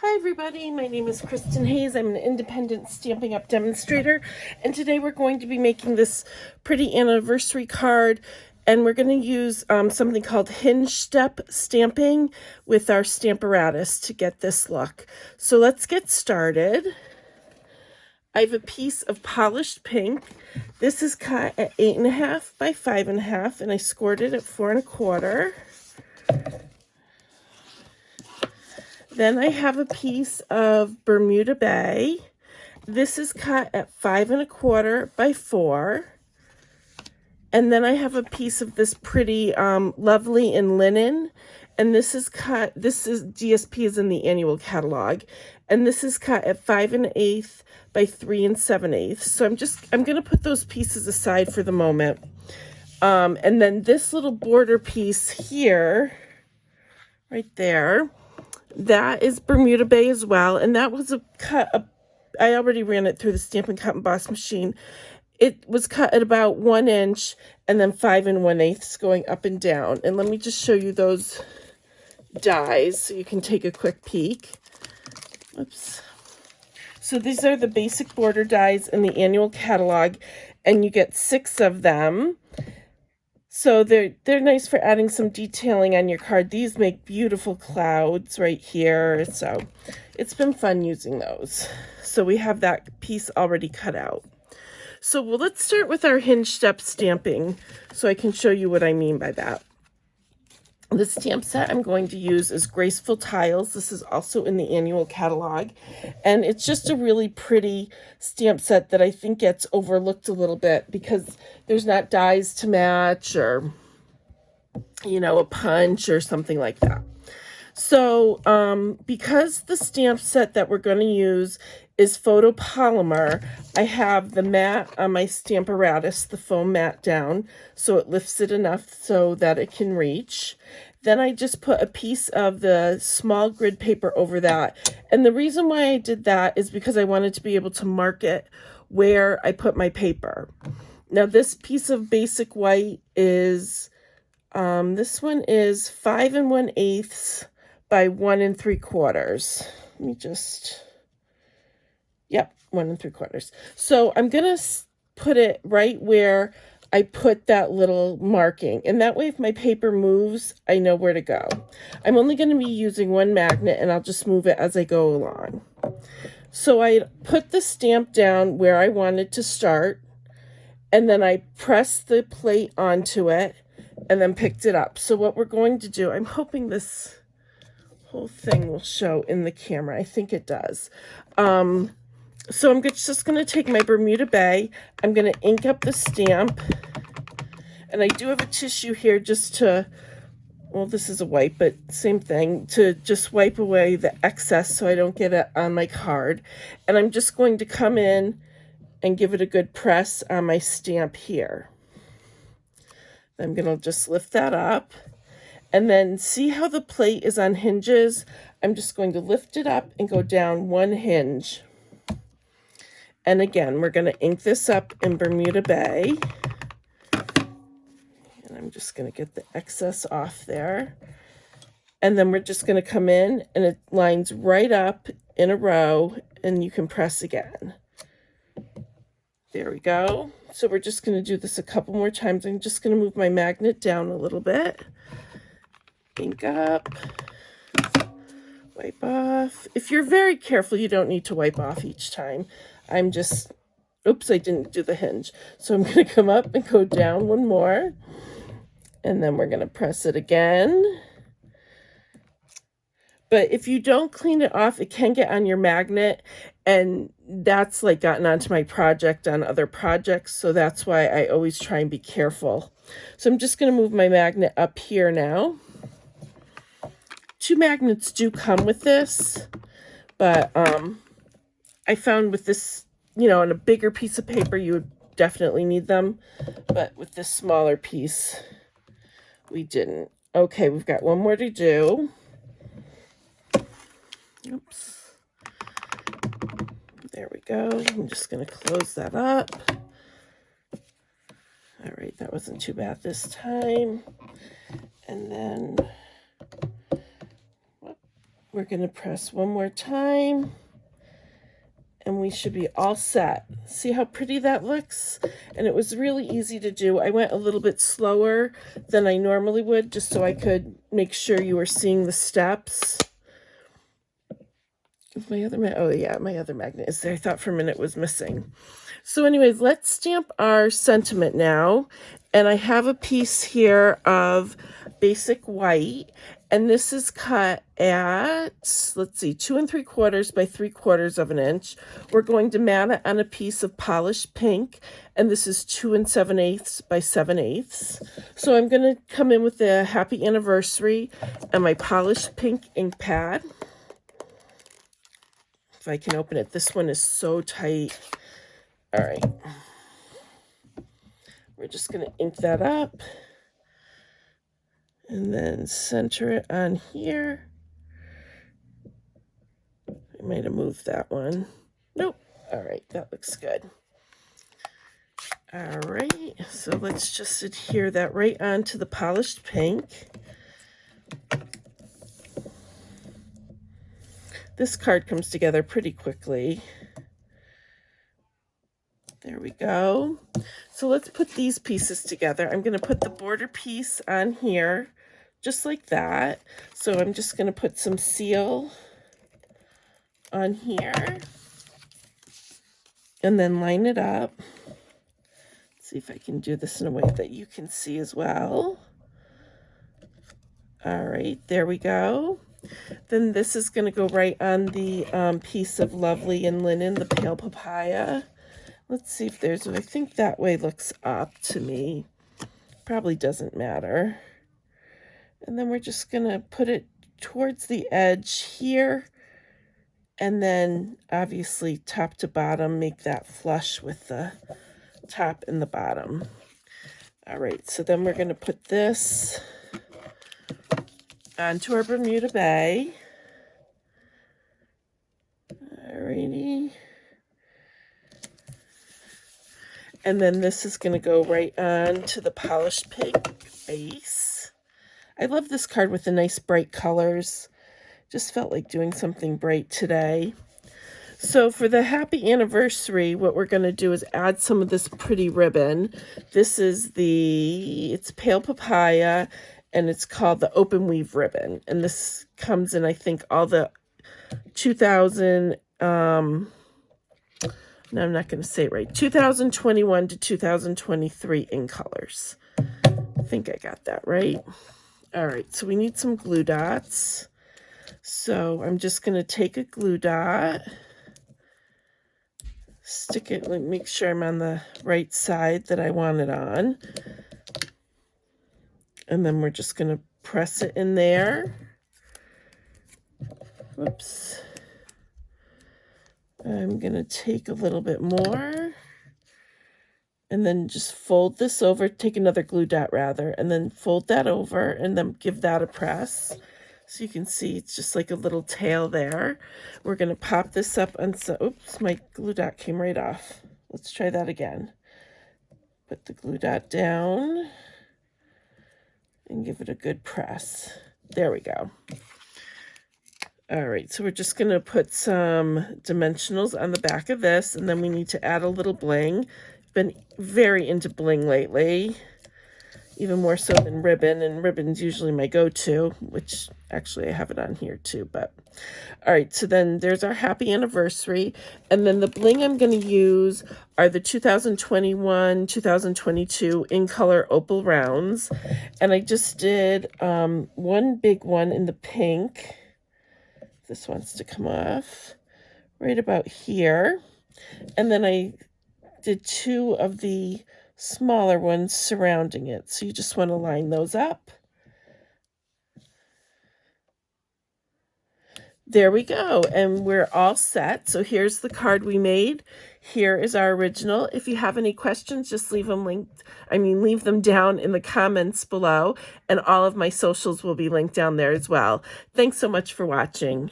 Hi everybody, my name is Kristin Hayes. I'm an independent Stampin' Up! Demonstrator, and today we're going to be making this pretty anniversary card, and we're going to use something called Hinge step stamping with our Stamparatus to get this look. So let's get started. I have a piece of polished pink. This is cut at 8.5 by 5.5, and I scored it at 4.25. Then I have a piece of Bermuda Bay. This is cut at 5.25 by 4. And then I have a piece of this pretty lovely in linen. And this is cut, DSP is in the annual catalog. And this is cut at 5.125 by 3 7/8. So I'm going to put those pieces aside for the moment. And then this little border piece here, right there, that is Bermuda Bay as well, and that was a cut. I already ran it through the Stampin' Cut and Boss machine. It was cut at about 1 inch and then 5 1/8 going up and down. And let me just show you those dies so you can take a quick peek. Oops. So these are the basic border dies in the annual catalog, and you get 6 of them. So they're nice for adding some detailing on your card. These make beautiful clouds right here. So it's been fun using those. So we have that piece already cut out. So let's start with our hinge step stamping so I can show you what I mean by that. The stamp set I'm going to use is Graceful Tiles. This is also in the annual catalog. And it's just a really pretty stamp set that I think gets overlooked a little bit because there's not dies to match or, you know, a punch or something like that. So because the stamp set that we're going to use is photopolymer, I have the mat on my Stamparatus, the foam mat down, so it lifts it enough so that it can reach. Then I just put a piece of the small grid paper over that. And the reason why I did that is because I wanted to be able to mark it where I put my paper. Now this piece of basic white is, this one is 5 1/8 by 1 3/4. Let me just... Yep, 1 3/4. So I'm going to put it right where I put that little marking. And that way, if my paper moves, I know where to go. I'm only going to be using one magnet, and I'll just move it as I go along. So I put the stamp down where I wanted to start, and then I pressed the plate onto it, and then picked it up. So what we're going to do, I'm hoping this whole thing will show in the camera. I think it does. So I'm just going to take my Bermuda Bay. I'm going to ink up the stamp. And I do have a tissue here just to, well, this is a wipe, but same thing, to just wipe away the excess so I don't get it on my card. And I'm just going to come in and give it a good press on my stamp here. I'm going to just lift that up. And then see how the plate is on hinges? I'm just going to lift it up and go down one hinge. And again, we're going to ink this up in Bermuda Bay. And I'm just going to get the excess off there. And then we're just going to come in, and it lines right up in a row, and you can press again. There we go. So we're just going to do this a couple more times. I'm just going to move my magnet down a little bit. Ink up. Wipe off. If you're very careful, you don't need to wipe off each time. I'm just, oops, I didn't do the hinge. So I'm going to come up and go down one more. And then we're going to press it again. But if you don't clean it off, it can get on your magnet. And that's like gotten onto my project on other projects. So that's why I always try and be careful. So I'm just going to move my magnet up here now. 2 magnets do come with this, but I found with this, you know, on a bigger piece of paper, you would definitely need them. But with this smaller piece, we didn't. Okay, we've got one more to do. Oops. There we go. I'm just going to close that up. All right, that wasn't too bad this time. And then we're going to press one more time. And we should be all set. See how pretty that looks? And it was really easy to do. I went a little bit slower than I normally would, just so I could make sure you were seeing the steps. My other my other magnet is there. I thought for a minute it was missing. So anyways, let's stamp our sentiment now. And I have a piece here of basic white, and this is cut at, let's see, 2 3/4 by 3/4 of an inch. We're going to mat it on a piece of polished pink, and this is 2 7/8 by 7/8. So I'm going to come in with the happy anniversary and my polished pink ink pad. If I can open it, this one is so tight. All right. We're just going to ink that up and then center it on here. I might have moved that one. Nope. All right, that looks good. All right, so let's just adhere that right onto the polished pink. This card comes together pretty quickly. There we go. So let's put these pieces together. I'm going to put the border piece on here, just like that. So I'm just going to put some seal on here and then line it up. Let's see if I can do this in a way that you can see as well. All right, there we go. Then this is going to go right on the piece of Lovely and Linen, the pale papaya. Let's see if there's, I think that way looks up to me. Probably doesn't matter. And then we're just going to put it towards the edge here. And then obviously top to bottom, make that flush with the top and the bottom. All right, so then we're going to put this onto our Bermuda Bay. All righty. And then this is going to go right on to the polished pink base. I love this card with the nice bright colors. Just felt like doing something bright today. So for the happy anniversary, what we're going to do is add some of this pretty ribbon. This is it's pale papaya, and it's called the open weave ribbon. And this comes in, I think, all the 2000, no, I'm not going to say it right, 2021 to 2023 in colors. I think I got that right. All right, so we need some glue dots. So I'm just going to take a glue dot, stick it, make sure I'm on the right side that I want it on. And then we're just going to press it in there. Whoops. I'm going to take a little bit more and then just fold this over, take another glue dot rather, and then fold that over and then give that a press. So you can see it's just like a little tail there. We're going to pop this up on oops, my glue dot came right off. Let's try that again. Put the glue dot down and give it a good press. There we go. All right, so we're just going to put some dimensionals on the back of this, and then we need to add a little bling. Been very into bling lately, even more so than ribbon, and ribbon's usually my go-to, which actually I have it on here too, but all right, so then there's our happy anniversary, and then the bling I'm going to use are the 2021, 2022 in color opal rounds, and I just did one big one in the pink. This wants to come off right about here, and then I did 2 of the smaller ones surrounding it, so you just want to line those up. There we go, and we're all set. So here's the card we made. Here is our original. If you have any questions, just leave them down in the comments below, and all of my socials will be linked down there as well. Thanks so much for watching.